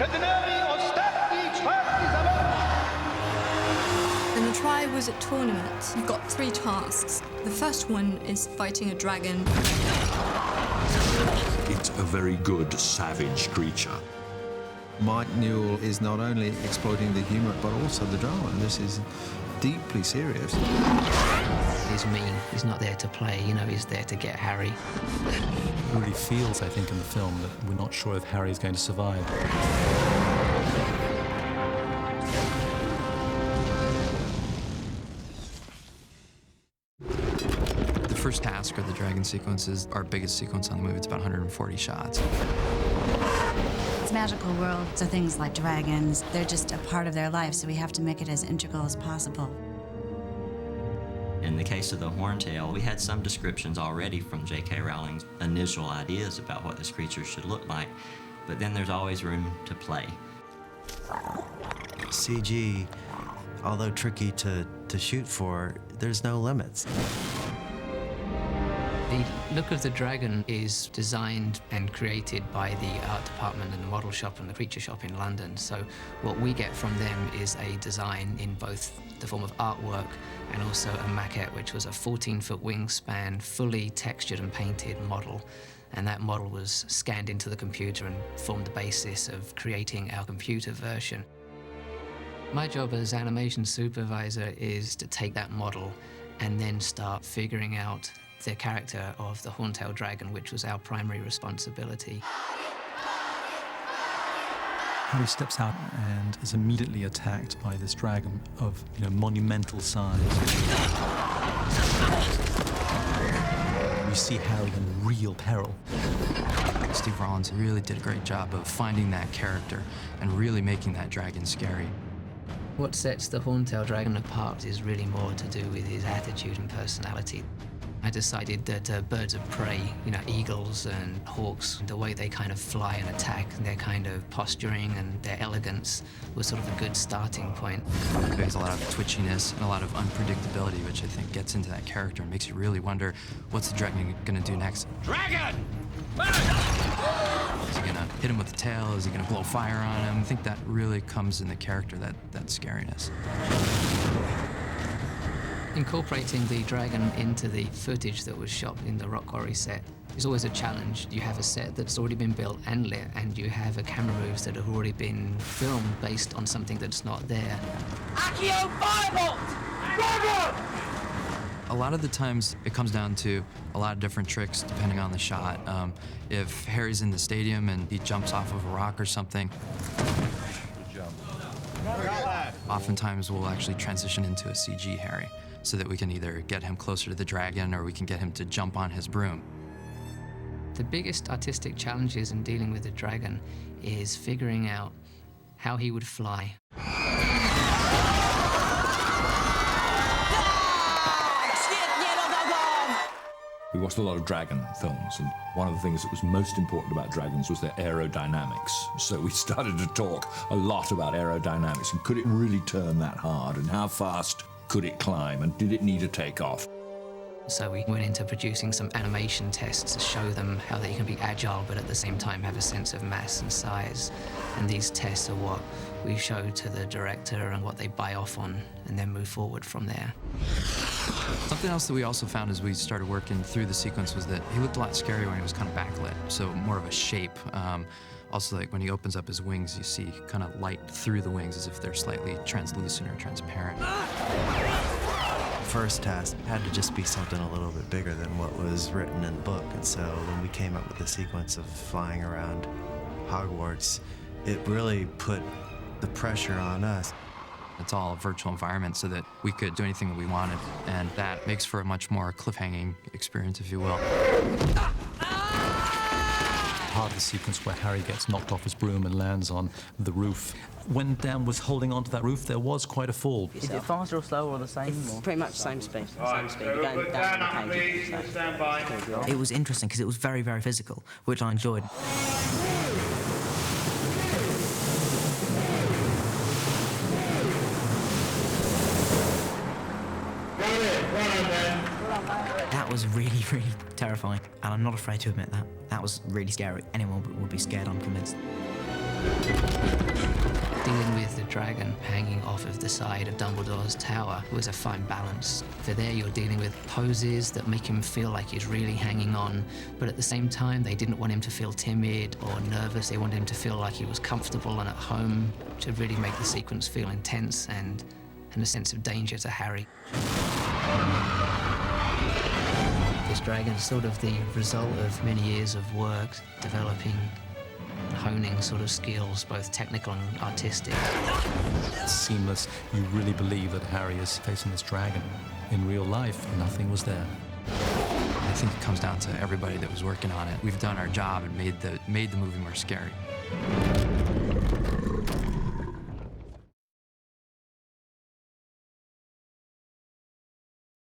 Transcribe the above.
In the Triwizard Tournament, you've got 3 tasks. The first one is fighting a dragon. It's a very good, savage creature. Mike Newell is not only exploiting the humour, but also the drama. This is deeply serious. He's mean. He's not there to play, you know, he's there to get Harry. It really feels, I think, in the film that we're not sure if Harry is going to survive. The first task, or the dragon sequence, is our biggest sequence on the movie. It's about 140 shots. It's a magical world, so things like dragons, they're just a part of their life, so we have to make it as integral as possible. In the case of the horntail, we had some descriptions already from J.K. Rowling's initial ideas about what this creature should look like, but then there's always room to play. CG, although tricky to shoot for, there's no limits. The look of the dragon is designed and created by the art department and the model shop and the creature shop in London. So what we get from them is a design in both the form of artwork and also a maquette, which was a 14-foot wingspan, fully textured and painted model. And that model was scanned into the computer and formed the basis of creating our computer version. My job as animation supervisor is to take that model and then start figuring out the character of the horntail dragon, which was our primary responsibility. Harry steps out and is immediately attacked by this dragon of, monumental size. You see Harry in real peril. Steve Rollins really did a great job of finding that character and really making that dragon scary. What sets the horntail dragon apart is really more to do with his attitude and personality. I decided that birds of prey, eagles and hawks, the way they kind of fly and attack, their kind of posturing and their elegance was sort of a good starting point. There's a lot of twitchiness and a lot of unpredictability, which I think gets into that character and makes you really wonder, what's the dragon gonna do next? Dragon! Is he gonna hit him with the tail? Is he gonna blow fire on him? I think that really comes in the character, that scariness. Incorporating the dragon into the footage that was shot in the rock quarry set is always a challenge. You have a set that's already been built and lit, and you have a camera moves that have already been filmed based on something that's not there. Accio Firebolt! Dragon! A lot of the times, it comes down to a lot of different tricks depending on the shot. If Harry's in the stadium and he jumps off of a rock or something, oftentimes we'll actually transition into a CG Harry, so that we can either get him closer to the dragon or we can get him to jump on his broom. The biggest artistic challenges in dealing with the dragon is figuring out how he would fly. We watched a lot of dragon films, and one of the things that was most important about dragons was their aerodynamics. So we started to talk a lot about aerodynamics, and could it really turn that hard, and how fast could it climb, and did it need a takeoff? So we went into producing some animation tests to show them how they can be agile, but at the same time have a sense of mass and size. And these tests are what we show to the director and what they buy off on, and then move forward from there. Something else that we also found as we started working through the sequence was that he looked a lot scarier when he was kind of backlit, so more of a shape. Also, like when he opens up his wings, you see kind of light through the wings as if they're slightly translucent or transparent. First task had to just be something a little bit bigger than what was written in the book, and so when we came up with the sequence of flying around Hogwarts, it really put the pressure on us. It's all a virtual environment so that we could do anything that we wanted, and that makes for a much more cliffhanging experience, if you will. Part of the sequence where Harry gets knocked off his broom and lands on the roof. When Dan was holding onto that roof, there was quite a fall. Is it faster or slower or the same? It's pretty much the same speed. Same speed. You're going down the page. It was interesting because it was very, very physical, which I enjoyed. That was really, really terrifying, and I'm not afraid to admit that. That was really scary. Anyone would be scared, I'm convinced. Dealing with the dragon hanging off of the side of Dumbledore's tower was a fine balance. For there you're dealing with poses that make him feel like he's really hanging on, but at the same time they didn't want him to feel timid or nervous. They wanted him to feel like he was comfortable and at home, to really make the sequence feel intense and a sense of danger to Harry. This dragon is sort of the result of many years of work, developing, honing sort of skills, both technical and artistic. It's seamless. You really believe that Harry is facing this dragon. In real life, nothing was there. I think it comes down to everybody that was working on it. We've done our job and made the movie more scary.